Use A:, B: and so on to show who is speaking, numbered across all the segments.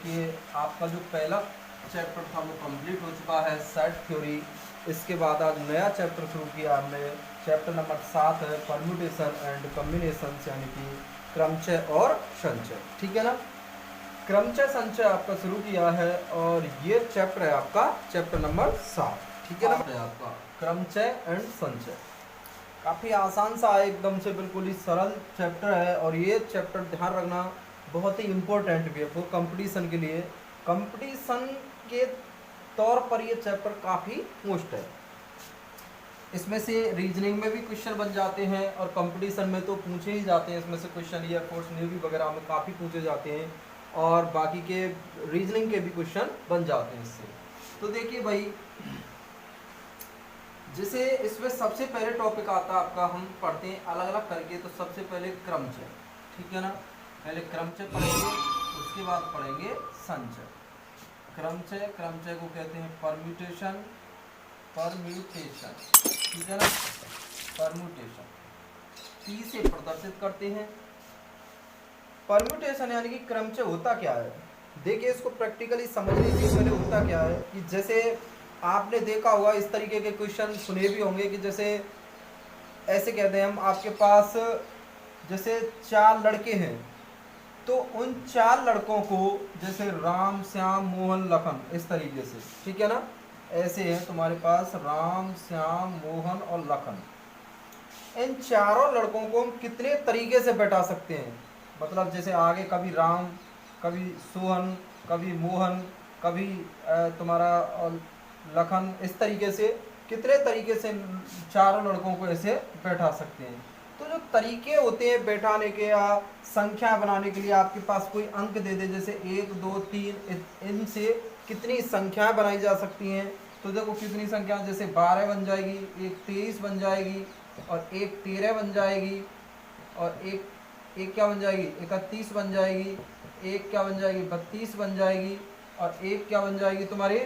A: देखिए आपका जो पहला चैप्टर था वो कंप्लीट हो चुका है, सेट थ्योरी। इसके बाद आज नया चैप्टर शुरू किया हमने, चैप्टर नंबर 7 है परम्यूटेशन एंड कॉम्बिनेशन, यानी कि क्रमचय और संचय। ठीक है ना, क्रमचय संचय आपका शुरू किया है और ये चैप्टर है आपका चैप्टर नंबर 7। ठीक है ना, है आपका क्रमचय एंड संचय। काफ़ी आसान सा है, एकदम से बिल्कुल ही सरल चैप्टर है और ये चैप्टर ध्यान रखना बहुत ही इम्पोर्टेंट भी है वो कंपटीशन के लिए। कंपटीशन के तौर पर ये चैप्टर काफ़ी मोस्ट है। इसमें से रीजनिंग में भी क्वेश्चन बन जाते हैं और कंपटीशन में तो पूछे ही जाते हैं इसमें से क्वेश्चन, या फोर्स नेवी वगैरह में काफ़ी पूछे जाते हैं और बाकी के रीजनिंग के भी क्वेश्चन बन जाते हैं इससे। तो देखिए भाई, जैसे इसमें सबसे पहले टॉपिक आता है आपका, हम पढ़ते हैं अलग अलग करके। तो सबसे पहले क्रमचय, ठीक है ना, पहले क्रमचय पढ़ेंगे, उसके बाद पढ़ेंगे संचय। क्रमचय को कहते हैं परम्यूटेशन, ठीक है ना, परम्यूटेशन पी से प्रदर्शित करते हैं। परम्यूटेशन यानी कि क्रमचय होता क्या है, देखिए इसको प्रैक्टिकली समझ लीजिए पहले। होता क्या है कि जैसे आपने देखा होगा, इस तरीके के क्वेश्चन सुने भी होंगे कि जैसे ऐसे कहते हैं हम, आपके पास जैसे 4 लड़के हैं, तो उन 4 लड़कों को जैसे राम, श्याम, मोहन, लखन, इस तरीके से, ठीक है ना, ऐसे है तुम्हारे पास राम, श्याम, मोहन और लखन। इन चारों लड़कों को हम कितने तरीके से बैठा सकते हैं, मतलब जैसे आगे कभी राम, कभी सोहन, कभी मोहन, कभी तुम्हारा लखन, इस तरीके से कितने तरीके से चारों लड़कों को ऐसे बैठा सकते हैं। तो जो तरीके होते हैं बैठाने के या संख्या बनाने के लिए, आपके पास कोई अंक दे दे, जैसे 1 2 3, इनसे कितनी संख्याएं बनाई जा सकती हैं। तो देखो कितनी संख्या, जैसे 12 बन जाएगी, एक 23 बन जाएगी, और एक 13 बन जाएगी, और एक क्या बन जाएगी, 31 बन जाएगी, एक क्या बन जाएगी, 32 बन जाएगी, और एक क्या बन जाएगी तुम्हारी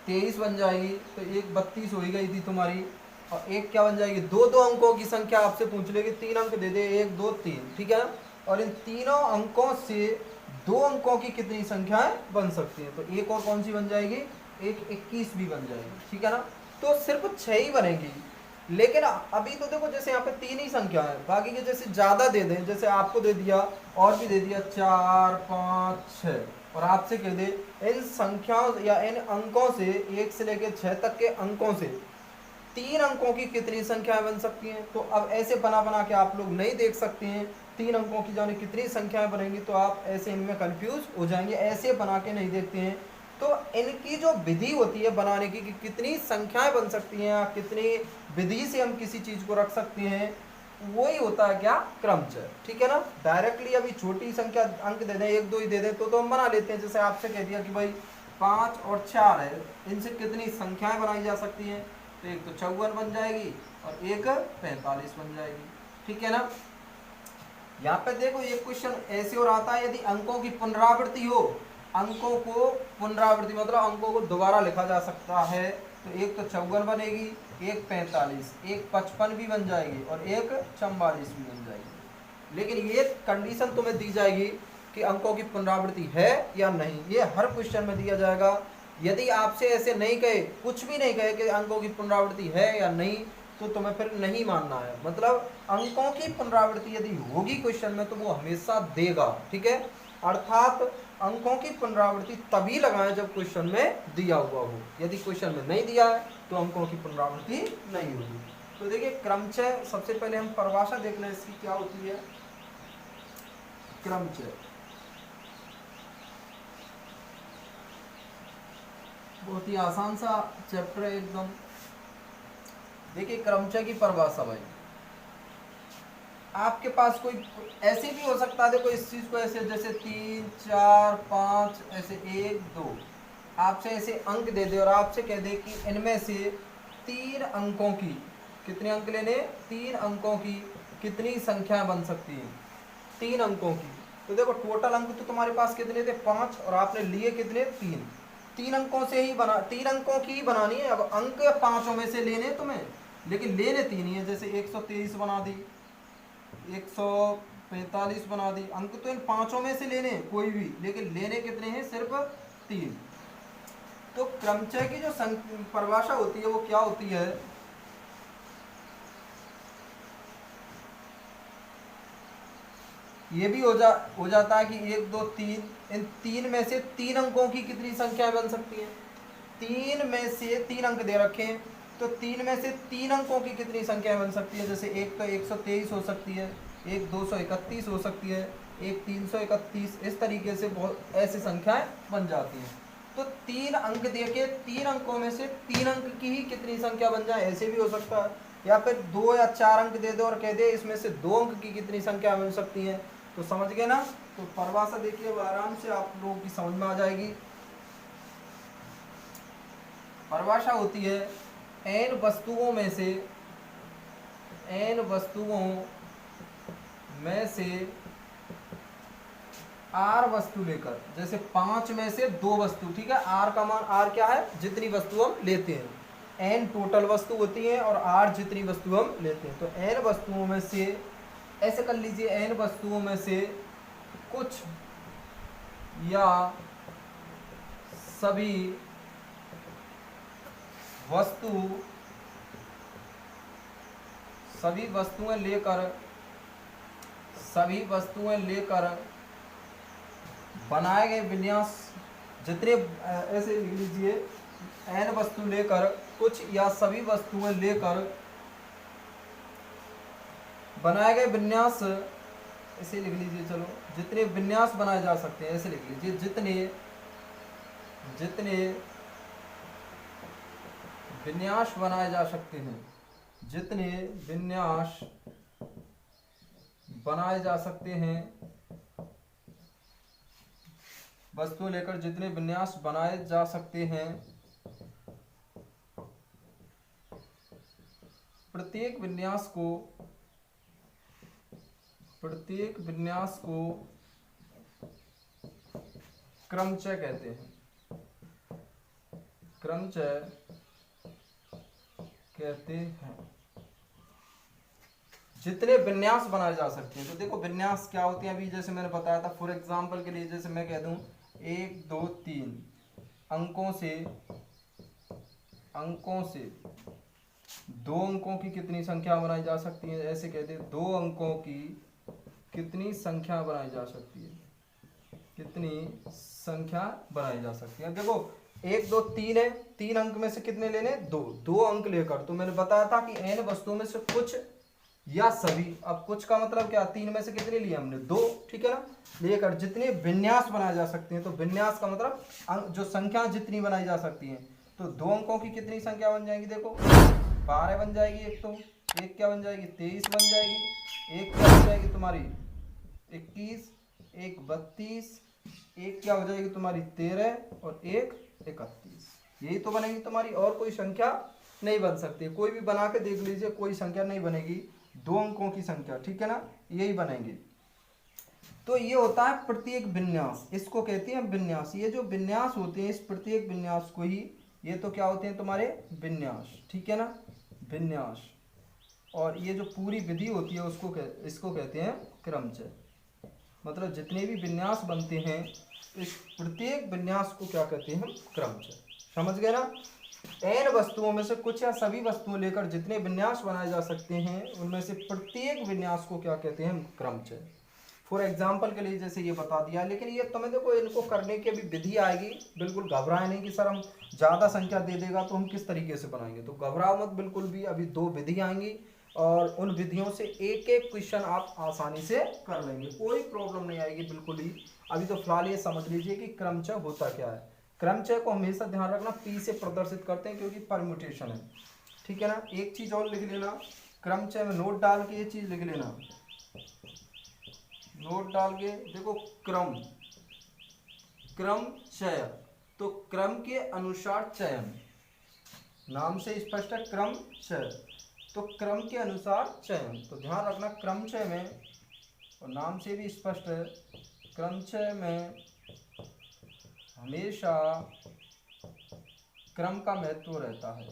A: 23 बन जाएगी। तो एक 32 हो ही गई थी तुम्हारी, और एक क्या बन जाएगी, 2 अंकों की संख्या आपसे पूछ लेगी, 3 अंक दे दे, 1 2 3, ठीक है। और इन तीनों अंकों से 2 अंकों की कितनी संख्याएं बन सकती हैं, तो एक और कौन सी बन जाएगी, एक 21 भी बन जाएगी, ठीक है ना। तो सिर्फ 6 ही बनेगी, लेकिन अभी तो देखो जैसे यहाँ पे 3 ही संख्या है, बाकी के जैसे ज्यादा दे दें, जैसे आपको दे दिया और भी दे दिया 4 5 6, और आपसे कह दे इन संख्याओं या इन अंकों से 1 से लेकर 6 तक के अंकों से 3 अंकों की कितनी संख्याएं बन सकती हैं। तो अब ऐसे बना बना के आप लोग नहीं देख सकते हैं 3 अंकों की जाने कितनी संख्याएं बनेंगी, तो आप ऐसे इनमें कंफ्यूज हो जाएंगे, ऐसे बना के नहीं देखते हैं। तो इनकी जो विधि होती है बनाने की कि कितनी संख्याएं बन सकती हैं या कितनी विधि से हम किसी चीज को रख सकते हैं, वही होता है क्या, क्रमचय, ठीक है ना। डायरेक्टली अभी छोटी संख्या अंक दे दें, 1 2 ही दे दें तो हम बना लेते हैं। जैसे आपसे कह दिया कि भाई 5 और 4 है, इनसे कितनी संख्याएं बनाई जा सकती हैं, तो एक तो 54 बन जाएगी और एक 45 बन जाएगी, ठीक है ना। यहाँ पे देखो ये क्वेश्चन ऐसे और आता है, यदि अंकों की पुनरावृत्ति हो, अंकों को पुनरावृत्ति मतलब अंकों को दोबारा लिखा जा सकता है, तो एक तो 54 बनेगी, एक 45, एक 55 भी बन जाएगी और एक 44 भी बन जाएगी। लेकिन ये कंडीशन तुम्हें दी जाएगी कि अंकों की पुनरावृत्ति है या नहीं, ये हर क्वेश्चन में दिया जाएगा। यदि आपसे ऐसे नहीं कहे, कुछ भी नहीं कहे कि अंकों की पुनरावृत्ति है या नहीं, तो तुम्हें फिर नहीं मानना है। मतलब अंकों की पुनरावृत्ति यदि होगी क्वेश्चन में तो वो हमेशा देगा, ठीक है। अर्थात अंकों की पुनरावृत्ति तभी लगाएं जब क्वेश्चन में दिया हुआ हो, यदि क्वेश्चन में नहीं दिया है तो अंकों की पुनरावृत्ति नहीं होगी। तो देखिए क्रमचय, सबसे पहले हम परिभाषा देख लें इसकी क्या होती है। क्रमचय बहुत ही आसान सा चैप्टर है एकदम। देखिए क्रमचय की परिभाषा भाई, आपके पास कोई ऐसे भी हो सकता है, देखो इस चीज को ऐसे जैसे 3 4 5 ऐसे 1 2 आपसे ऐसे अंक दे दे और आपसे कह दे कि इनमें से 3 अंकों की, कितने अंक लेने, 3 अंकों की कितनी संख्या बन सकती है, 3 अंकों की। तो देखो टोटल अंक तो तुम्हारे पास कितने थे, 5, और आपने लिए कितने, 3 अंकों से ही बना, 3 अंकों की ही बनानी है। अब अंक 5 में से लेने तुम्हें, लेकिन लेने 3 ही है। जैसे 123 बना दी, 100 45 बना दी। अंक तो इन पांचों में से लेने हैं कोई भी, लेकिन लेने कितने हैं, सिर्फ 3। तो क्रमचय की जो परिभाषा होती है वो क्या होती है, ये भी हो जाता है कि 1 2 3, इन 3 में से 3 अंकों की कितनी संख्या बन सकती है। 3 में से 3 अंक दे रखे हैं, तो 3 में से 3 अंकों की कितनी संख्या बन सकती है। जैसे एक तो 123 हो सकती है, एक 231 हो सकती है, एक 331, इस तरीके से बहुत ऐसी संख्याएं बन जाती हैं। तो 3 अंक देके 3 अंकों में से 3 अंक की ही कितनी संख्या बन जाए, ऐसे भी हो सकता है। या फिर 2 या 4 अंक दे दो और कह दे इसमें से 2 अंक की कितनी संख्या बन सकती है। तो समझ गए ना। तो परिभाषा देखिए अब आराम से आप लोगों की समझ में आ जाएगी। परिभाषा होती है n वस्तुओं में से r वस्तु लेकर, जैसे 5 में से 2 वस्तु, ठीक है। r का मान, r क्या है, जितनी वस्तु हम लेते हैं। n टोटल वस्तु होती है और r जितनी वस्तु हम लेते हैं। तो n वस्तुओं में से, ऐसे कर लीजिए, n वस्तुओं में से कुछ या सभी वस्तुएं लेकर बनाए गए विन्यास, जितने, ऐसे लिख लीजिए, n वस्तु लेकर कुछ या सभी वस्तुएं लेकर बनाए गए विन्यास, ऐसे लिख लीजिए, चलो, जितने विन्यास बनाए जा सकते हैं, ऐसे लिख लीजिए, जितने विन्यास बनाए जा सकते हैं, जितने विन्यास बनाए जा सकते हैं, वस्तु लेकर जितने विन्यास बनाए जा सकते हैं, प्रत्येक विन्यास को क्रमचय कहते हैं। क्रमचय कहते हैं जितने विन्यास बनाए जा सकते हैं। तो देखो विन्यास क्या होते हैं, अभी जैसे मैंने बताया था, फॉर एग्जांपल के लिए, जैसे मैं कह दूं 1 2 3 अंकों से 2 अंकों की कितनी संख्या बनाई जा सकती है, ऐसे कहते हैं 2 अंकों की कितनी संख्या बनाई जा सकती है, कितनी संख्या बनाई जा सकती है। देखो 1 2 3 है, 3 अंक में से कितने लेने, 2 अंक लेकर, तो मैंने बताया था कि n वस्तुओं में से कुछ या सभी, अब कुछ का मतलब क्या, 3 में से कितने लिए हमने, 2, ठीक है ना, लेकर जितने विन्यास बनाए जा सकते हैं। तो विन्यास का मतलब जो संख्या जितनी बनाई जा सकती है, तो 2 अंकों की कितनी संख्या बन जाएगी, देखो 12 बन जाएगी, एक तो एक क्या बन जाएगी, 23 बन जाएगी, एक क्या बन जाएगी तुम्हारी 21, एक 32, एक क्या हो जाएगी तुम्हारी 13 और एक 31, यही तो बनेगी तुम्हारी, और कोई संख्या नहीं बन सकती। कोई भी बना के देख लीजिए, कोई संख्या नहीं बनेगी, 2 अंकों की संख्या, ठीक है ना, यही बनेंगे। तो ये होता है प्रत्येक विन्यास, इसको कहते हैं विन्यास। ये जो विन्यास होते हैं, इस प्रत्येक विन्यास को ही, ये तो क्या होते हैं तुम्हारे विन्यास, ठीक है ना, विन्यास। और ये जो पूरी विधि होती है इसको कहते हैं क्रमचय। मतलब जितने भी विन्यास बनते हैं, इस प्रत्येक विन्यास को क्या कहते हैं, क्रमचय। समझ गए ना। n वस्तुओं में से कुछ या सभी वस्तुएं लेकर जितने विन्यास बनाए जा सकते हैं, उनमें से प्रत्येक विन्यास को क्या कहते हैं, क्रमचय। फॉर एग्जाम्पल के लिए जैसे ये बता दिया, लेकिन ये तुम्हें देखो, इनको करने की भी विधि आएगी, बिल्कुल घबराए नहीं कि सर हम ज़्यादा संख्या दे देगा तो हम किस तरीके से बनाएंगे। तो घबराओ मत बिल्कुल भी, अभी 2 विधि आएंगी और उन विधियों से एक एक क्वेश्चन आप आसानी से कर लेंगे, कोई प्रॉब्लम नहीं आएगी बिल्कुल ही। अभी तो फिलहाल ये समझ लीजिए कि क्रमचय होता क्या है। क्रमचय को हमेशा ध्यान रखना, P से प्रदर्शित करते हैं क्योंकि परम्यूटेशन है, ठीक है ना। एक चीज और लिख लेना, क्रमचय में नोट डाल के ये चीज लिख लेना, नोट डाल के देखो, क्रमचय, तो क्रम के अनुसार चयन, नाम से स्पष्ट है क्रमचय, तो क्रम के अनुसार चयन। तो ध्यान रखना, क्रमचय में, और नाम से भी स्पष्ट है, क्रमचय में हमेशा क्रम का महत्व रहता है,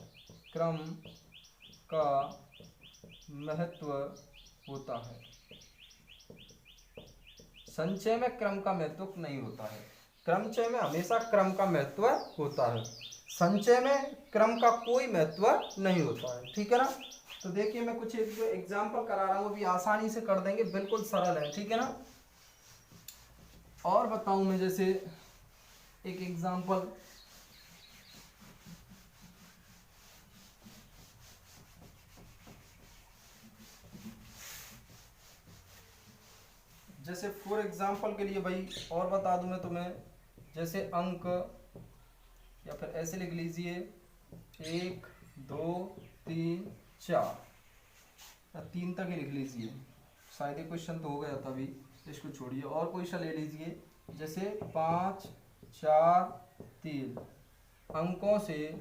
A: क्रम का महत्व होता है। संचय में क्रम का महत्व नहीं होता है। क्रमचय में हमेशा क्रम का महत्व होता है, संचय में क्रम का कोई महत्व नहीं होता है। ठीक है ना। तो देखिए मैं कुछ एक एग्जाम्पल करा रहा हूँ, वो भी आसानी से कर देंगे, बिल्कुल सरल है। ठीक है ना। और बताऊं मैं, जैसे एक एग्जाम्पल, जैसे फॉर एग्जाम्पल के लिए भाई और बता दूं मैं तुम्हें, जैसे अंक, या फिर ऐसे लिख लीजिए 1 2 3 4, या 3 तक ही लिख लीजिए, शायद ये क्वेश्चन तो हो गया था अभी, इसको छोड़िए। और क्वेश्चन ले लीजिए, जैसे 5 4 3, अंकों से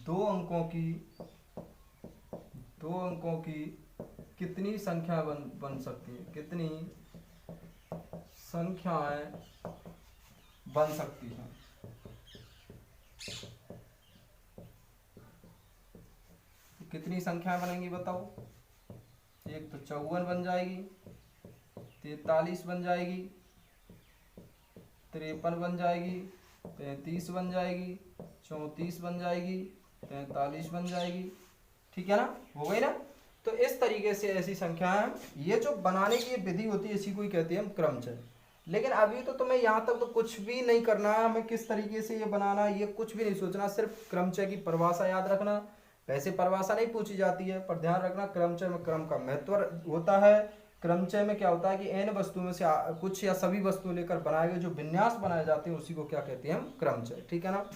A: दो अंकों की कितनी संख्या बन सकती है, कितनी संख्याएं बन सकती हैं। कितनी संख्याएं बनेंगी बताओ। एक तो 54 बन जाएगी, 43 बन जाएगी, 53 बन जाएगी, 35 बन जाएगी, 34 बन जाएगी, 43 बन जाएगी। ठीक है ना, हो गई ना। तो इस तरीके से ऐसी संख्याएं, ये जो बनाने की विधि होती है इसी को ही कहते हैं हम क्रमचय। लेकिन अभी तो तुम्हें यहाँ तक तो कुछ भी नहीं करना है, हमें किस तरीके से ये बनाना है ये कुछ भी नहीं सोचना, सिर्फ क्रमचय की परिभाषा याद रखना। वैसे परिभाषा नहीं पूछी जाती है, पर ध्यान रखना क्रमचय में क्रम का महत्व होता है। क्रमचय में क्या होता है कि n वस्तुओं में से कुछ या सभी वस्तुएं लेकर बनाए गए जो विन्यास बनाए जाते हैं उसी को क्या कहते हैं हम क्रमचय। ठीक है ना।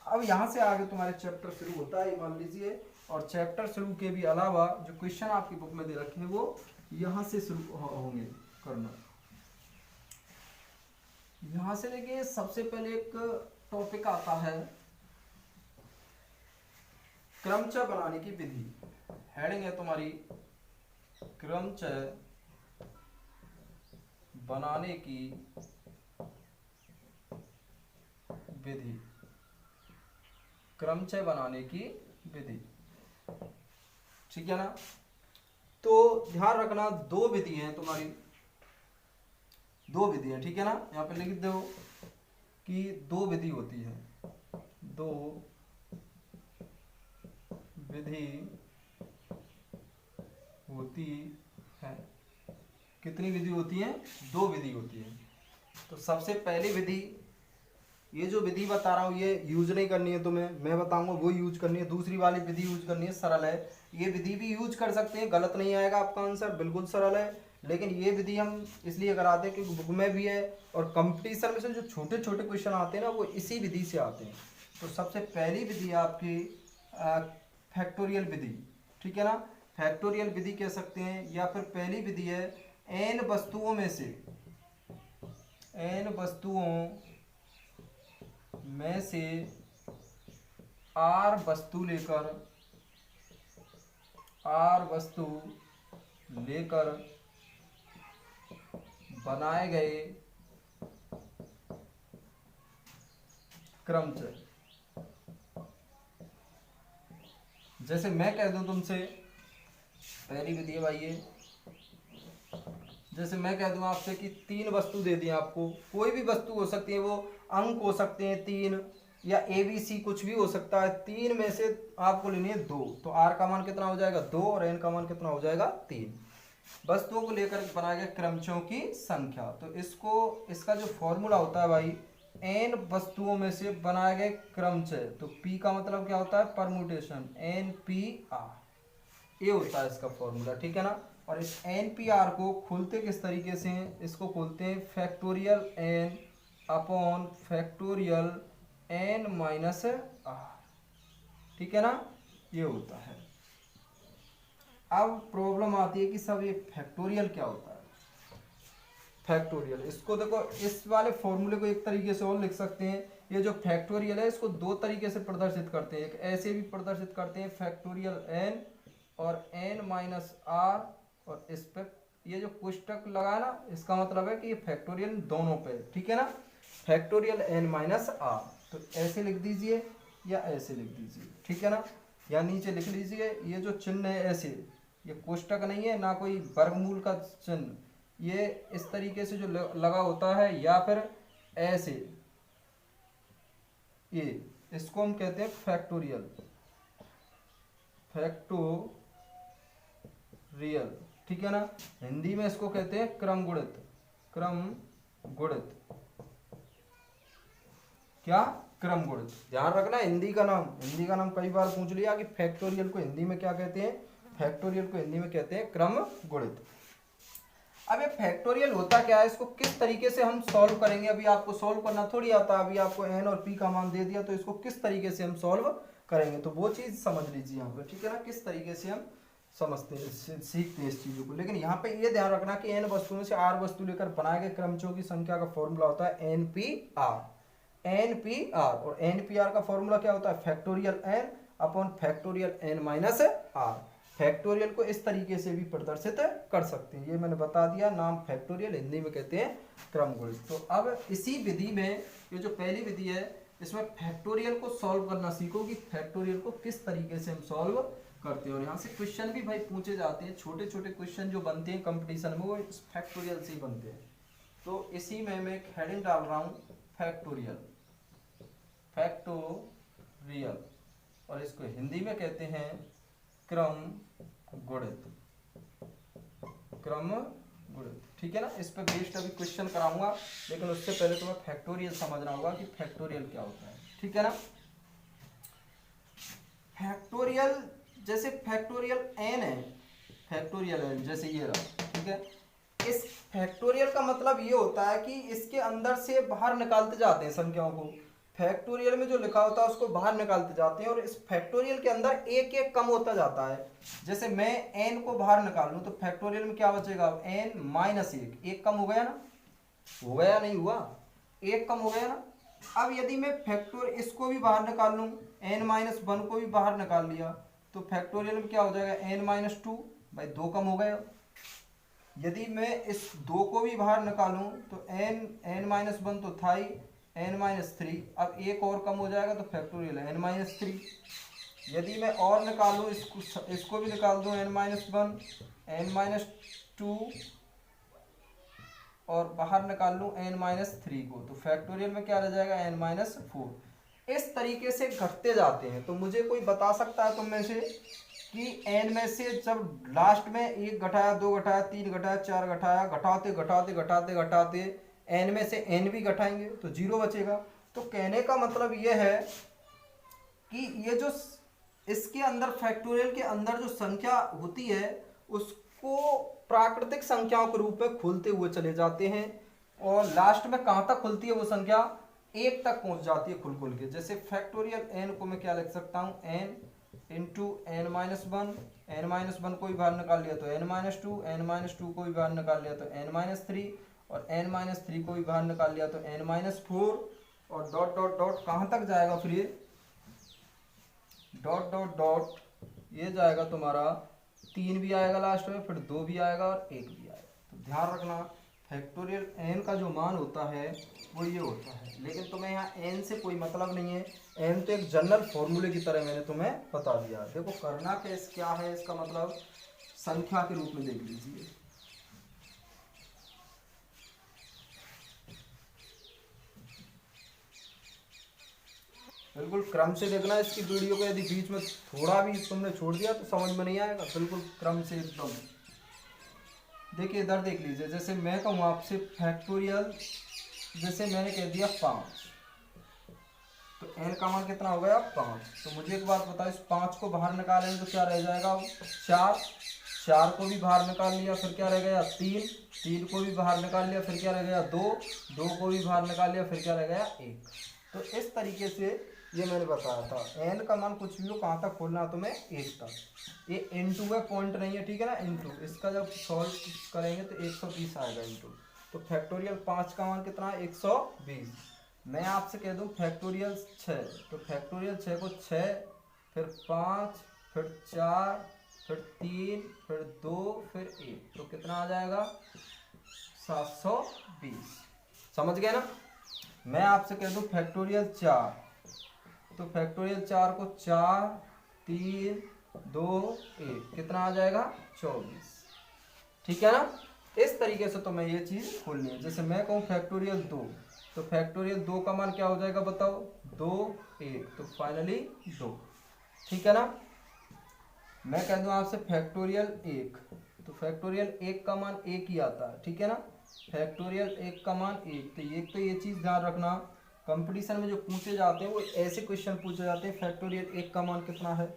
A: अब यहाँ से आगे तुम्हारे चैप्टर शुरू होता है, मान लीजिए। और चैप्टर शुरू के भी अलावा जो क्वेश्चन आपकी बुक में दे रखे हैं वो यहाँ से शुरू होंगे करना। यहाँ से देखिए सबसे पहले एक टॉपिक आता है क्रमचय बनाने की विधि। हेडिंग है तुम्हारी क्रमचय बनाने की विधि। क्रमचय बनाने की विधि। ठीक है ना। तो ध्यान रखना दो विधि हैं तुम्हारी, दो विधि है। ठीक है ना। यहाँ पे लिख दो कि दो विधि होती है, दो विधि होती है। कितनी विधि होती है, दो विधि होती है। तो सबसे पहली विधि, ये जो विधि बता रहा हूँ ये यूज नहीं करनी है तुम्हें, मैं बताऊंगा वो यूज करनी है। दूसरी वाली विधि यूज करनी है, सरल है। ये विधि भी यूज कर सकते हैं, गलत नहीं आएगा आपका आंसर, बिल्कुल सरल है। लेकिन ये विधि हम इसलिए कराते हैं क्योंकि बुक में भी है और कंपटीशन में से जो छोटे छोटे क्वेश्चन आते हैं ना वो इसी विधि से आते हैं। तो सबसे पहली विधि है आपकी फैक्टोरियल विधि। ठीक है ना। फैक्टोरियल विधि कह सकते हैं, या फिर पहली विधि है n वस्तुओं में से, n वस्तुओं में से r वस्तु लेकर बनाए गए क्रमचय। जैसे मैं कह दूं तुमसे, पहली विधि है भाई ये, जैसे मैं कह दूं आपसे कि 3 वस्तु दे दी आपको, कोई भी वस्तु हो सकती है, वो अंक हो सकते हैं 3 या ABC कुछ भी हो सकता है। 3 में से आपको लेनी है 2, तो R का मान कितना हो जाएगा 2 और N का मान कितना हो जाएगा 3। वस्तुओं को लेकर बनाए गए क्रमचयों की संख्या। तो इसका जो फॉर्मूला होता है भाई, n वस्तुओं में से बनाए गए क्रमचय, तो P का मतलब क्या होता है, परम्यूटेशन, NPR, ये होता है इसका फॉर्मूला। ठीक है ना। और इस NPR को खोलते किस तरीके से हैं, इसको खोलते हैं factorial n upon factorial n minus r। ठीक है ना, ये होता है। अब प्रॉब्लम आती है कि सब ये फैक्टोरियल क्या होता है। फैक्टोरियल, इसको देखो, इस वाले फॉर्मूले को एक तरीके से और लिख सकते हैं। ये जो फैक्टोरियल है इसको दो तरीके से प्रदर्शित करते हैं, एक ऐसे भी प्रदर्शित करते हैं फैक्टोरियल n और n माइनस r, और इस पे ये जो पुस्तक लगा ना, इसका मतलब है कि ये फैक्टोरियल दोनों पे। ठीक है ना, फैक्टोरियल n माइनस r, तो ऐसे लिख दीजिए या ऐसे लिख दीजिए। ठीक है ना, या नीचे लिख लीजिए, ये जो चिन्ह है ऐसे, ये कोष्टक नहीं है ना कोई वर्गमूल का चिन्ह, ये इस तरीके से जो लगा होता है या फिर ऐसे, ये इसको हम कहते हैं फैक्टोरियल, फैक्टोरियल, ठीक है ना। हिंदी में इसको कहते हैं क्रम गुणित, क्रम गुणित, क्या, क्रम गुणित। ध्यान रखना हिंदी का नाम, हिंदी का नाम कई बार पूछ लिया कि फैक्टोरियल को हिंदी में क्या कहते हैं, फैक्टोरियल को हिंदी में कहते हैं क्रम गुणित। अब ये फैक्टोरियल होता क्या है, इसको किस तरीके से हम सॉल्व करेंगे, अभी आपको सॉल्व करना थोड़ी आता, अभी आपको एन और पी का मान दे दिया तो इसको किस तरीके से हम सॉल्व करेंगे, तो वो चीज समझ लीजिए यहाँ पे, ठीक है ना, किस तरीके से हम समझते हैं, सीखते हैं इस चीजों को। लेकिन यहाँ पे ये ध्यान रखना कि एन वस्तुओं से आर वस्तु लेकर बनाए गए क्रमचों की संख्या का फॉर्मूला होता है N P R, N P R, और एन पी आर का फॉर्मूला क्या होता है, factorial N upon factorial N minus R. Factorial को इस तरीके से भी प्रदर्शित कर सकते हैं, ये मैंने बता दिया, नाम फैक्टोरियल, हिंदी में कहते हैं क्रम गुणित। तो अब इसी विधि में, ये जो पहली विधि है इसमें फैक्टोरियल को सॉल्व करना सीखो कि फैक्टोरियल को किस तरीके से हम सॉल्व करते हैं। और यहाँ से क्वेश्चन भी भाई पूछे जाते हैं, छोटे छोटे क्वेश्चन जो बनते हैं कंपटीशन में वो इस फैक्टोरियल से ही बनते हैं। तो इसी में मैं एक हेडिंग डाल रहा हूँ फैक्टोरियल, फैक्टोरियल, और इसको हिंदी में कहते हैं क्रम गुणित, क्रम गुणित, ठीक है ना। इस पर बेस्ड अभी क्वेश्चन कराऊंगा, लेकिन उससे पहले तुम्हें फैक्टोरियल समझना होगा कि फैक्टोरियल क्या होता है, ठीक है ना। फैक्टोरियल, जैसे फैक्टोरियल एन है, फैक्टोरियल एन जैसे ये रहा, ठीक है। इस फैक्टोरियल का मतलब ये होता है कि इसके अंदर से बाहर निकालते जाते हैं संख्याओं को, फैक्टोरियल में जो लिखा होता है उसको बाहर निकालते जाते हैं, और इस फैक्टोरियल के अंदर एक एक कम होता जाता है। जैसे मैं एन को बाहर निकाल लूं तो फैक्टोरियल में क्या बचेगा, एन माइनस एक, एक कम हो गया ना, हो गया नहीं हुआ, एक कम हो गया ना। अब यदि मैं फैक्टोर इसको भी बाहर निकाल लूं, एन माइनस वन को भी बाहर निकाल लिया तो फैक्टोरियल में क्या हो जाएगा, एन माइनस टू, भाई दो कम हो गया। यदि मैं इस दो को भी बाहर निकालूं तो एन माइनस वन तो था ही, एन माइनस थ्री, अब एक और कम हो जाएगा तो फैक्टोरियल एन माइनस थ्री। यदि मैं और निकालूं, इसको भी निकाल दूं, N minus one, N minus two, और बाहर निकाल लूं एन माइनस थ्री को, तो फैक्टोरियल में क्या रह जाएगा, एन माइनस फोर। इस तरीके से घटते जाते हैं। तो मुझे कोई बता सकता है तुम में से कि एन में से जब लास्ट में एक घटाया, दो घटाया, तीन घटाया, चार घटाया, घटाते घटाते घटाते घटाते एन में से एन भी घटाएंगे तो जीरो बचेगा। तो कहने का मतलब ये है कि ये जो इसके अंदर फैक्टोरियल के अंदर जो संख्या होती है उसको प्राकृतिक संख्याओं के रूप में खोलते हुए चले जाते हैं, और लास्ट में कहां तक खुलती है वो संख्या, एक तक पहुंच जाती है खुल खुल के। जैसे फैक्टोरियल एन को मैं क्या लिख सकता हूं, N into N minus one, N minus one को भी बाहर निकाल लिया तो N minus two, N minus two को भी बाहर निकाल लिया तो एन माइनस थ्री, और एन माइनस थ्री को भी बाहर निकाल लिया तो एन माइनस फोर, और डॉट डॉट डॉट कहां तक जाएगा फिर ये, डॉट डॉट डॉट, ये जाएगा तुम्हारा तीन भी आएगा लास्ट में, फिर दो भी आएगा और एक भी आएगा। तो ध्यान रखना फैक्टोरियल एन का जो मान होता है वो ये होता है, लेकिन तुम्हें यहाँ एन से कोई मतलब नहीं है, एन तो एक जनरल फॉर्मूले की तरह मैंने तुम्हें बता दिया। देखो करना क्या है, इसका मतलब संख्या के रूप में देख लीजिए। बिल्कुल क्रम से देखना इसकी वीडियो को, यदि बीच में थोड़ा भी तुमने छोड़ दिया तो समझ में नहीं आएगा, बिल्कुल क्रम से एकदम। देखिए इधर देख लीजिए, जैसे मैं कहूँ आपसे फैक्टोरियल, जैसे मैंने कह दिया 5, तो n का मान कितना हो गया 5। तो मुझे एक बात बताओ, इस 5 को बाहर निकालेंगे तो क्या रह जाएगा 4, 4 को भी बाहर निकाल लिया फिर क्या रह गया 3, 3 को भी बाहर निकाल लिया फिर क्या रह गया 2, 2 को भी बाहर निकाल लिया फिर क्या रह गया 1। तो इस तरीके से ये मैंने बताया था, n का मान कुछ भी हो कहाँ तक खोलना तुम्हें 1 तक। ये इंटू है, पॉइंट नहीं है, ठीक है ना, इंटू। इसका जब सॉल्व करेंगे तो 120 आएगा इंटू। तो फैक्टोरियल 5 का मान कितना है 120। मैं आपसे कह दूं फैक्टोरियल 6, तो फैक्टोरियल 6 को 6 फिर 5 फिर 4 फिर 3 फिर 2 फिर 1, तो कितना आ जाएगा 720। समझ गए ना। मैं आपसे कह दूं फैक्टोरियल 4, तो फैक्टोरियल 4 को 4 3 2 1 कितना आ जाएगा 24। ठीक है ना। इस तरीके से तो मैं ये चीज़ खोलनी है। जैसे मैं कहूँ फैक्टोरियल 2, तो फैक्टोरियल 2 का मान क्या हो जाएगा बताओ, 2 1, तो फाइनली 2। ठीक है ना। मैं कह दूँ आपसे फैक्टोरियल 1, तो फैक्टोरियल 1 का मान 1 ही आता है। ठीक है ना। फैक्टोरियल 1 का मान 1, तो ये चीज़ ध्यान रखना, कंपटीशन में जो पूछे जाते हैं वो ऐसे क्वेश्चन पूछे जाते हैं फैक्टोरियल 1 का मान कितना है।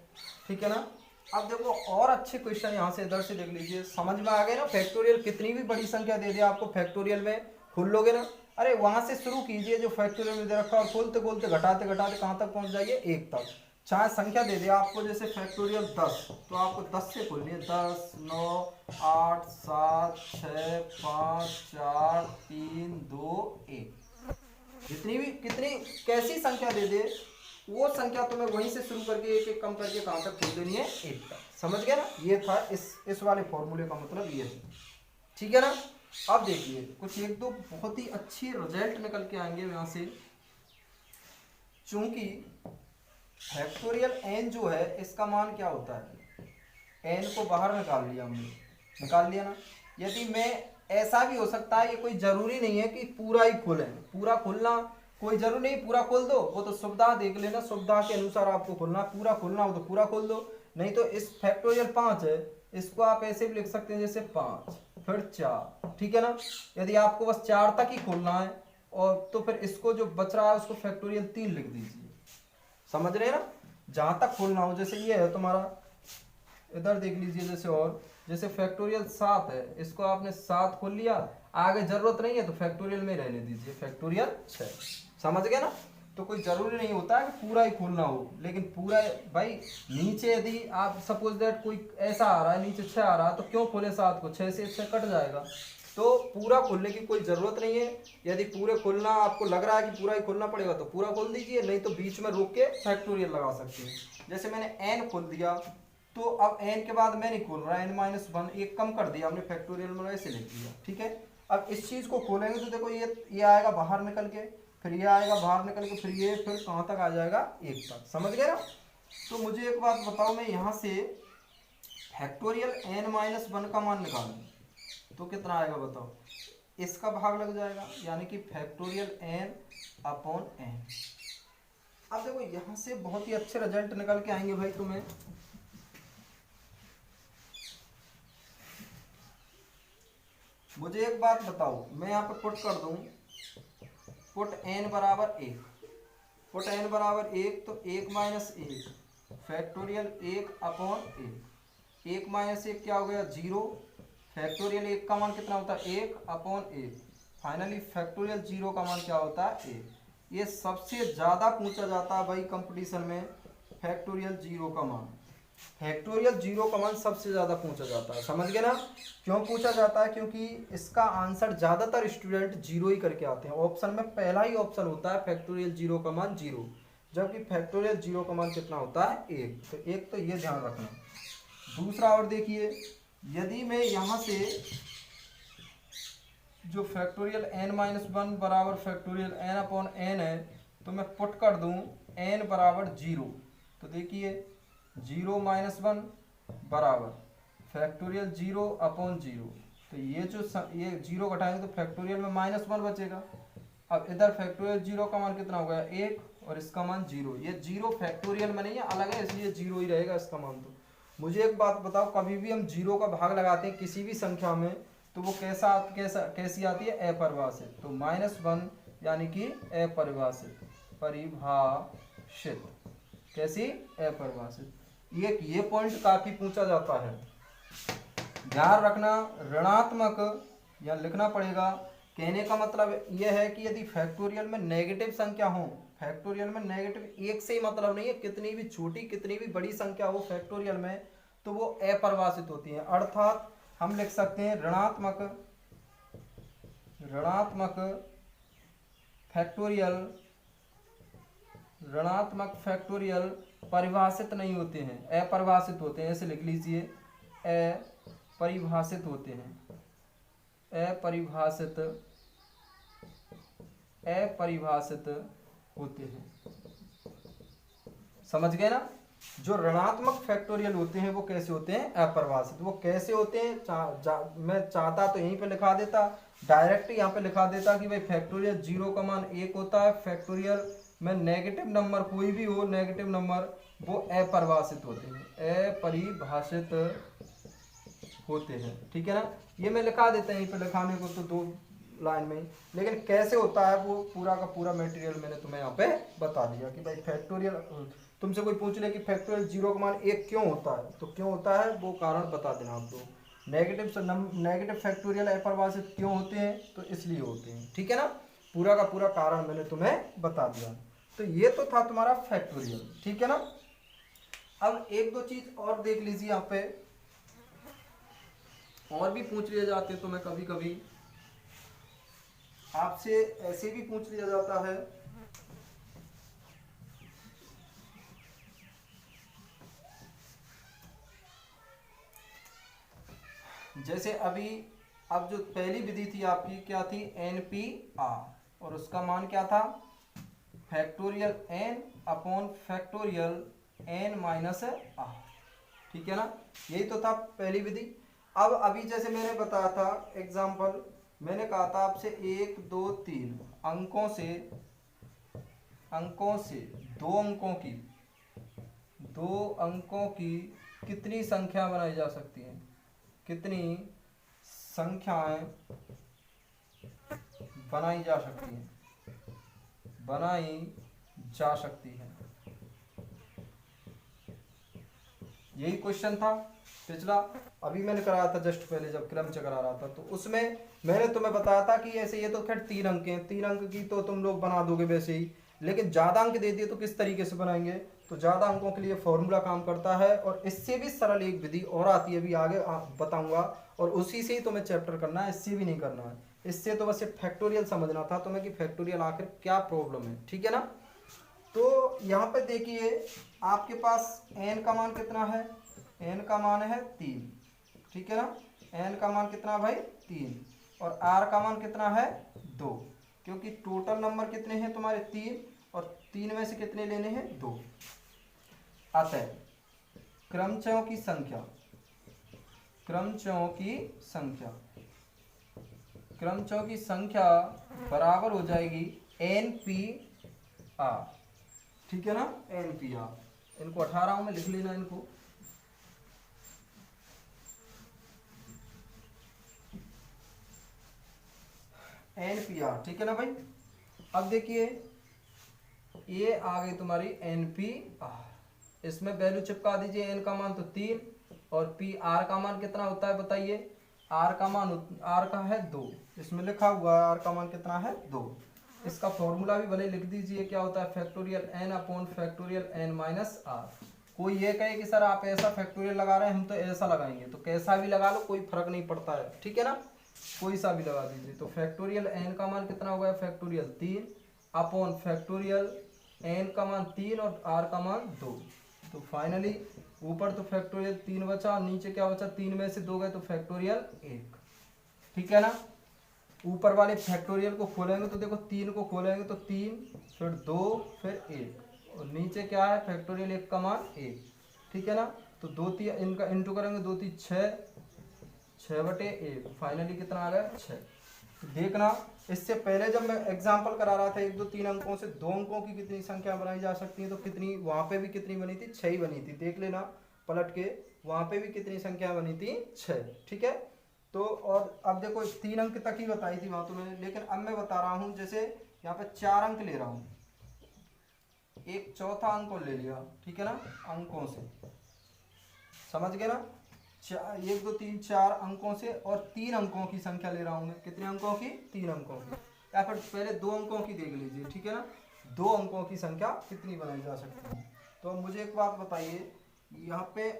A: ठीक है ना। अब देखो और अच्छे क्वेश्चन यहाँ से इधर से देख लीजिए, समझ में आ गए ना। फैक्टोरियल कितनी भी बड़ी संख्या दे दे आपको, फैक्टोरियल में खोल लोगे ना, अरे वहां से शुरू कीजिए जो फैक्टोरियल में दे रखा है, और खोलते खोलते घटाते घटाते कहाँ तक पहुंच जाइए, 1 तक। चाहे संख्या दे दे आपको, जैसे फैक्टोरियल 10, तो आपको 10 से खोलनी है। 10 9 8 7 6 5 4 3 2 1, जितनी भी कितनी कैसी संख्या दे दे, वो संख्या तुम्हें वहीं से शुरू करके एक एक कम करके कहाँ तक खोल देनी है, 1 तक। समझ गया ना। ये था इस वाले फॉर्मूले का मतलब ये है। ठीक है ना। अब देखिए कुछ एक दो बहुत ही अच्छी रिजल्ट निकल के आएंगे यहाँ से। चूंकि फैक्टोरियल n जो है इसका मान क्या होता है, n को बाहर निकाल लिया हमने, निकाल लिया ना। यदि मैं ऐसा भी हो सकता है, ये कोई जरूरी नहीं है कि पूरा ही खोलें, पूरा खोलना कोई जरूरी नहीं, पूरा खोल दो, वो तो सुविधा देख लेना, सुविधा के अनुसार आपको खोलना, पूरा खोलना हो तो पूरा खोल दो। नहीं तो इस फैक्टोरियल 5 है, इसको आप ऐसे भी लिख सकते हैं जैसे 5 फिर 4। ठीक है ना। यदि आपको बस 4 तक ही खोलना है, और तो फिर इसको जो बच रहा है उसको फैक्टोरियल 3 लिख दीजिए। समझ रहे हैं ना। जहां तक खोलना हो, जैसे ये है तुम्हारा, इधर देख लीजिए जैसे, और जैसे फैक्टोरियल 7 है, इसको आपने 7 खोल लिया, आगे जरूरत नहीं है तो फैक्टोरियल में रहने दीजिए, फैक्टोरियल 6। समझ गए ना। तो कोई जरूरी नहीं होता है कि पूरा ही खोलना हो, लेकिन पूरा भाई नीचे यदि आप सपोज दैट कोई ऐसा आ रहा है नीचे 6 आ रहा है, तो क्यों खोले 7 को, 6 से 6 कट जाएगा, तो पूरा खोलने की कोई ज़रूरत नहीं है। यदि पूरे खोलना आपको लग रहा है कि पूरा ही खोलना पड़ेगा तो पूरा खोल दीजिए, नहीं तो बीच में रोक के फैक्टोरियल लगा सकते हैं। जैसे मैंने n खोल दिया, तो अब n के बाद मैं नहीं खोल रहा, n-1 एक कम कर दिया हमने, फैक्टोरियल में ऐसे लिख दिया। ठीक है। अब इस चीज़ को खोलेंगे तो देखो ये आएगा बाहर निकल के, फिर ये आएगा बाहर निकल के, फिर ये, फिर कहाँ तक आ जाएगा, 1 तक। समझ गए ना। तो मुझे एक बात बताओ, मैं यहाँ से फैक्टोरियल n-1 का मान निकालूं तो कितना आएगा बताओ, इसका भाग लग जाएगा, यानी कि फैक्टोरियल n/n। अब देखो यहाँ से बहुत ही अच्छे रिजल्ट निकल के आएंगे भाई तुम्हें। मुझे एक बात बताओ, मैं यहाँ पे पुट कर दूं, पुट n बराबर 1, पुट n बराबर 1, तो 1-1 फैक्टोरियल 1/1, 1-1 क्या हो गया, 0। फैक्टोरियल 1 का मान कितना होता है, 1/1। फाइनली फैक्टोरियल 0 का मान क्या होता है, 1। ये सबसे ज़्यादा पूछा जाता है भाई कंपटीशन में, फैक्टोरियल 0 का मान। फैक्टोरियल 0 का मान सबसे ज़्यादा पूछा जाता है। समझ गए ना। क्यों पूछा जाता है, क्योंकि इसका आंसर ज़्यादातर स्टूडेंट 0 ही करके आते हैं। ऑप्शन में पहला ही ऑप्शन होता है फैक्टोरियल 0 का मान 0, जबकि फैक्टोरियल 0 का मान कितना होता है, 1। तो एक तो ये ध्यान रखना। दूसरा और देखिए, यदि मैं यहाँ से जो फैक्टोरियल n-1 बराबर फैक्टोरियल n/n है, तो मैं पुट कर दूं n बराबर 0, तो देखिए 0-1 बराबर फैक्टोरियल 0/0। तो ये 0 घटाएंगे तो फैक्टोरियल में -1 बचेगा। अब इधर फैक्टोरियल 0 का मान कितना हो गया, 1, और इसका मान 0। ये 0 फैक्टोरियल में नहीं है, अलग है, इसलिए 0 ही रहेगा इसका मान। तो मुझे एक बात बताओ, कभी भी हम 0 का भाग लगाते हैं किसी भी संख्या में, तो वो कैसी आती है, अपरिभाषित। तो -1 यानी कि अपरिभाषित, परिभाषित, कैसी, अपरिभाषित। ये पॉइंट काफी पूछा जाता है, ध्यान रखना। ऋणात्मक या लिखना पड़ेगा। कहने का मतलब यह है कि यदि फैक्टोरियल में नेगेटिव संख्या हो, फैक्टोरियल में नेगेटिव एक से ही मतलब नहीं है, कितनी भी छोटी कितनी भी बड़ी संख्या हो फैक्टोरियल में, तो वो अपरिभाषित होती है। अर्थात हम लिख सकते हैं ऋणात्मक फैक्टोरियल परिभाषित नहीं होते हैं, अपरिभाषित होते हैं। ऐसे लिख लीजिए, अपरिभाषित होते हैं, अपरिभाषित होते हैं। समझ गए ना। जो ऋणात्मक फैक्टोरियल होते हैं वो कैसे होते हैं, अपरिभाषित। वो कैसे होते हैं, मैं चाहता तो यहीं पे लिखा देता, डायरेक्ट यहाँ पे लिखा देता कि भाई फैक्टोरियल 0 का मान 1 होता है, फैक्टोरियल में नेगेटिव नंबर कोई भी हो, नेगेटिव नंबर वो अपरिभाषित होते हैं, अपरिभाषित होते हैं, ठीक है ना। ये मैं लिखा देता हूँ यहीं पे लिखाने को तो 2 लाइन में, लेकिन कैसे होता है वो पूरा का पूरा मटेरियल मैंने तुम्हें यहाँ पे बता दिया कि भाई फैक्टोरियल, तुमसे कोई पूछ ले कि फैक्टोरियल 0 का मान 1 क्यों होता है, तो क्यों होता है वो कारण बता देना आप लोग। नेगेटिव फैक्टोरियल अपरिभाषित क्यों होते हैं, तो इसलिए होते हैं, ठीक है ना। पूरा का पूरा कारण मैंने तुम्हें बता दिया। तो ये तो था तुम्हारा फैक्टोरियल, ठीक है ना। अब एक दो चीज और देख लीजिए यहाँ पे, और भी पूछ लिए जाते तो मैं कभी कभी आपसे ऐसे भी पूछ लिया जाता है, जैसे अभी अब जो पहली विधि थी आपकी क्या थी, NPR, और उसका मान क्या था, factorial n upon factorial n minus r, ठीक है ना। यही तो था पहली विधि। अब अभी जैसे मैंने बताया था एग्जाम्पल, मैंने कहा था आपसे 1 2 3 अंकों से दो अंकों की कितनी संख्या बनाई जा सकती है, कितनी संख्याएं बनाई जा सकती हैं, यही क्वेश्चन था पिछला, अभी मैंने कराया था जस्ट पहले जब क्रमचय करा रहा था, तो उसमें मैंने तुम्हें बताया था कि ऐसे ये तो खैर 3 अंक हैं, 3 अंक की तो तुम लोग बना दोगे वैसे ही, लेकिन ज्यादा अंक दे दिए तो किस तरीके से बनाएंगे, तो ज्यादा अंकों के लिए फॉर्मूला काम करता है, और इससे भी सरल एक विधि और आती है, अभी आगे बताऊंगा, और उसी से ही तुम्हें चैप्टर करना है, इससे भी नहीं करना है। इससे तो बस फैक्टोरियल समझना था तुम्हें कि फैक्टोरियल आखिर क्या प्रॉब्लम है, ठीक है ना। तो यहाँ पे देखिए आपके पास n का मान कितना है, n का मान है 3, ठीक है ना। n का मान कितना भाई 3, और r का मान कितना है 2, क्योंकि टोटल नंबर कितने हैं तुम्हारे 3, और 3 में से कितने लेने हैं 2। अतः क्रमचयों की संख्या बराबर हो जाएगी NPR, ठीक है ना, NPR। इनको 18 में लिख लेना, इनको NPR, ठीक है ना भाई। अब देखिए ये आ गई तुम्हारी NPR, इसमें वैल्यू चिपका दीजिए, n का मान तो 3, और PR का मान कितना होता है बताइए, R का है 2, इसमें लिखा हुआ है R का मान कितना है 2। इसका फॉर्मूला भी भले लिख दीजिए, क्या होता है, factorial n upon factorial n minus r। कोई ये कहे कि सर आप ऐसा फैक्टोरियल लगा रहे हैं, हम तो ऐसा लगाएंगे, तो कैसा भी लगा लो कोई फर्क नहीं पड़ता है, ठीक है ना, कोई सा भी लगा दीजिए। तो फैक्टोरियल n का मान कितना हो गया, फैक्टोरियल 3 अपॉन फैक्टोरियल n का मान 3 और r का मान 2। तो फाइनली ऊपर तो फैक्टोरियल 3 बचा, नीचे क्या बचा, 3 में से 2 गए तो फैक्टोरियल 1, ठीक है ना। ऊपर वाले फैक्टोरियल को खोलेंगे तो देखो 3 को खोलेंगे तो 3 फिर 2 फिर 1, और नीचे क्या है फैक्टोरियल 1 का मान 1, ठीक है ना। तो 2 3 इनका इंटू करेंगे, 2 3 6 बटे 1, फाइनली कितना आ गया 6। तो देखना इससे पहले जब मैं एग्जाम्पल करा रहा था 1 2 3 अंकों से 2 अंकों की कितनी संख्या बनाई जा सकती है, तो कितनी वहां पे भी कितनी बनी थी, 6 ही बनी थी, देख लेना पलट के, वहां पे भी कितनी संख्या बनी थी 6, ठीक है। तो और अब देखो 3 अंक तक ही बताई थी वहां तो मैंने, लेकिन अब मैं बता रहा हूं जैसे यहाँ पे 4 अंक ले रहा हूं, एक चौथा अंक को ले लिया, ठीक है ना, अंकों से, समझ गए ना, 1 2 3 4 अंकों से, और 3 अंकों की संख्या ले रहा हूं मैं, कितने अंकों की, 3 अंकों की, या फिर पहले 2 अंकों की देख लीजिए, ठीक है ना, 2 अंकों की संख्या कितनी बनाई जा सकती है। तो अब मुझे एक बात बताइए, यहाँ पे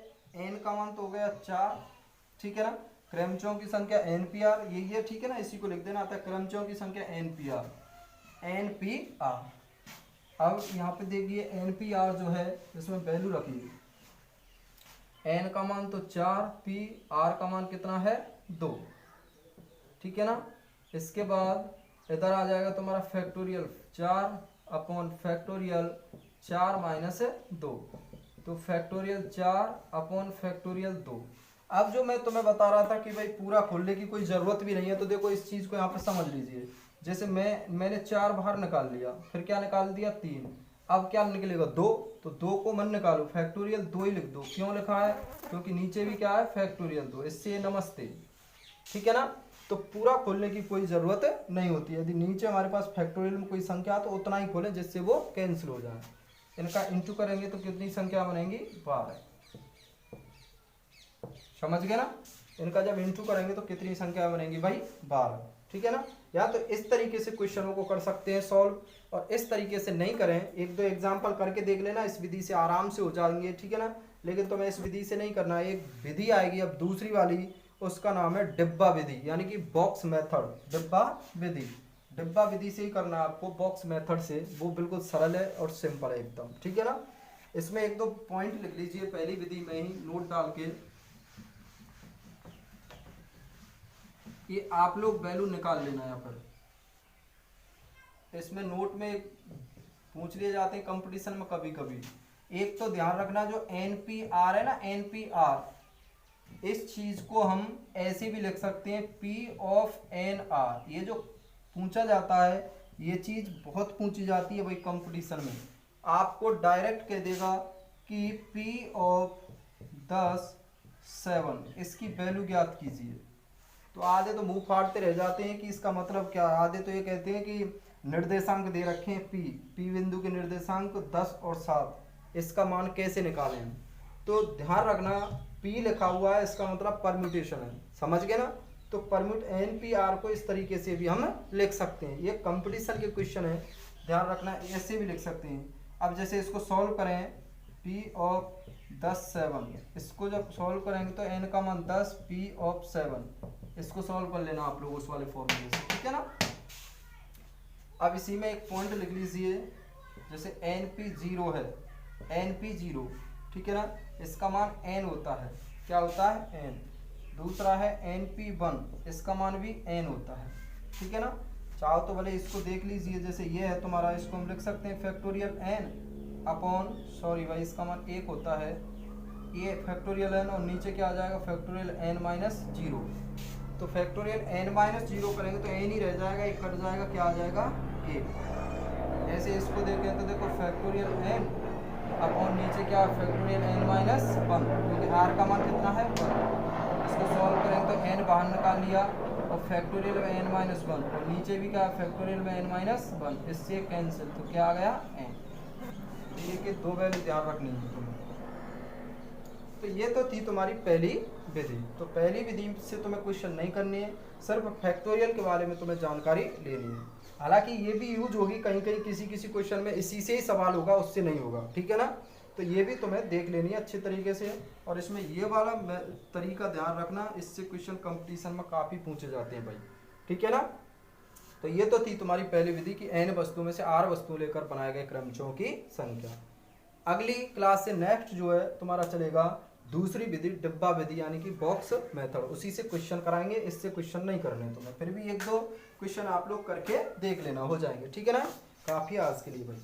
A: n का मान तो हो गया 4, ठीक है ना, क्रमचयों की संख्या NPR यही है, ठीक है ना, इसी को लिख देना, आता है क्रमचयों की संख्या NPR। अब यहाँ पे देखिए NPR जो है इसमें वैल्यू रखिए, n का मान तो 4, R का मान कितना है 2, ठीक है ना। इसके बाद इधर आ जाएगा तुम्हारा फैक्टोरियल 4 अपॉन फैक्टोरियल 4 माइनस 2, तो फैक्टोरियल 4/2। अब जो मैं तुम्हें बता रहा था कि भाई पूरा खोलने की कोई ज़रूरत भी नहीं है, तो देखो इस चीज़ को यहाँ पे समझ लीजिए। जैसे मैंने 4 बाहर निकाल लिया, फिर क्या निकाल दिया 3, अब क्या निकलेगा 2, तो 2 को मन निकालो, फैक्टोरियल 2 ही लिख दो। क्यों लिखा है? क्योंकि नीचे भी क्या है फैक्टोरियल 2, इससे नमस्ते, ठीक है ना। तो पूरा खोलने की कोई ज़रूरत नहीं होती है। यदि नीचे हमारे पास फैक्टोरियल में कोई संख्या तो उतना ही खोलें जिससे वो कैंसिल हो जाए। इनका इंटू करेंगे तो कितनी संख्या बनेंगी? 12। समझ गए ना? इनका जब इंटू करेंगे तो कितनी संख्या बनेगी भाई? 12, ठीक है ना। या तो इस तरीके से क्वेश्चनों को कर सकते हैं सॉल्व, और इस तरीके से नहीं करें, एक दो एग्जाम्पल करके देख लेना, इस विधि से आराम से हो जाएंगे, ठीक है ना। लेकिन तुम्हें इस विधि से नहीं करना है। एक विधि आएगी अब दूसरी वाली, उसका नाम है डिब्बा विधि, यानी कि बॉक्स मेथड। डिब्बा विधि, डिब्बा विधि से ही करना है आपको, बॉक्स मेथड से। वो बिल्कुल सरल है और सिंपल है एकदम, ठीक है ना। इसमें एक दो पॉइंट लिख लीजिए पहली विधि में ही नोट डाल के। ये आप लोग वैल्यू निकाल लेना यहाँ पर। इसमें नोट में पूछ लिए जाते हैं कंपटीशन में कभी कभी। एक तो ध्यान रखना, जो NPR है ना, NPR, इस चीज को हम ऐसे भी लिख सकते हैं P ऑफ NR। ये जो पूछा जाता है, ये चीज बहुत पूछी जाती है भाई कंपटीशन में। आपको डायरेक्ट कह देगा कि P ऑफ 10 7, इसकी वैल्यू ज्ञात कीजिए। तो आधे तो मुंह फाड़ते रह जाते हैं कि इसका मतलब क्या है। आधे तो ये कहते हैं कि निर्देशांक दे रखे हैं P बिंदु के निर्देशांक 10 और 7, इसका मान कैसे निकालें हम। तो ध्यान रखना, P लिखा हुआ है, इसका मतलब परम्यूटेशन है, समझ गए ना। तो परम्यूट NPR को इस तरीके से भी हम लिख सकते हैं। ये कंपटीशन के क्वेश्चन है, ध्यान रखना, ऐसे भी लिख सकते हैं। अब जैसे इसको सॉल्व करें, P ऑफ 10 7, इसको जब सॉल्व करेंगे तो n का मान 10, P ऑफ 7, इसको सॉल्व कर लेना आप लोग उस वाले फॉर्मूले से, ठीक है ना। अब इसी में एक पॉइंट लिख लीजिए, जैसे NP0 है, NP0, ठीक है ना, इसका मान n होता है। क्या होता है? n। दूसरा है NP1, इसका मान भी n होता है, ठीक है ना। चाहो तो भले इसको देख लीजिए, जैसे ये है तुम्हारा, इसको हम लिख सकते हैं फैक्टोरियल n अपॉन, सॉरी भाई, इसका मान 1 होता है, ये फैक्टोरियल n, और नीचे क्या आ जाएगा? Factorial n-0। तो फैक्टोरियल n-0 करेंगे तो n ही रह जाएगा, एक कट जाएगा, क्या आ जाएगा? 1। ऐसे इसको देखें तो देखो फैक्टोरियल n अपॉन नीचे क्या? फैक्टोरियल n-1, क्योंकि r का मान कितना है? 1। इसको सॉल्व करेंगे तो n बाहर निकाल लिया, और फैक्टोरियल में n-1, और नीचे भी क्या? फैक्टोरियल में n-1, इससे कैंसिल, तो क्या आ गया? n। ये कि दो वैल्यू ध्यान रखनी है तुम्हें। तो ये तो थी तुम्हारी पहली विधि। तो पहली विधि से तुम्हें क्वेश्चन नहीं करनी है, सिर्फ फैक्टोरियल के बारे में तुम्हें जानकारी लेनी है। हालांकि ये भी यूज होगी कहीं कहीं, किसी किसी क्वेश्चन में इसी से ही सवाल होगा, उससे नहीं होगा, ठीक है ना। तो ये भी तुम्हें देख लेनी है अच्छी तरीके से। और इसमें ये वाला तरीका ध्यान रखना, इससे क्वेश्चन कंपटीशन में काफ़ी पूछे जाते हैं भाई, ठीक है ना। तो ये तो थी तुम्हारी पहली विधि की n वस्तु में से r वस्तु लेकर बनाए गए क्रमचों की संख्या। अगली क्लास से नेक्स्ट जो है तुम्हारा चलेगा दूसरी विधि, डिब्बा विधि, यानी कि बॉक्स मेथड। उसी से क्वेश्चन कराएंगे, इससे क्वेश्चन नहीं करने तुम्हें। फिर भी एक दो क्वेश्चन आप लोग करके देख लेना, हो जाएंगे, ठीक है ना। काफ़ी आज के लिए भाई।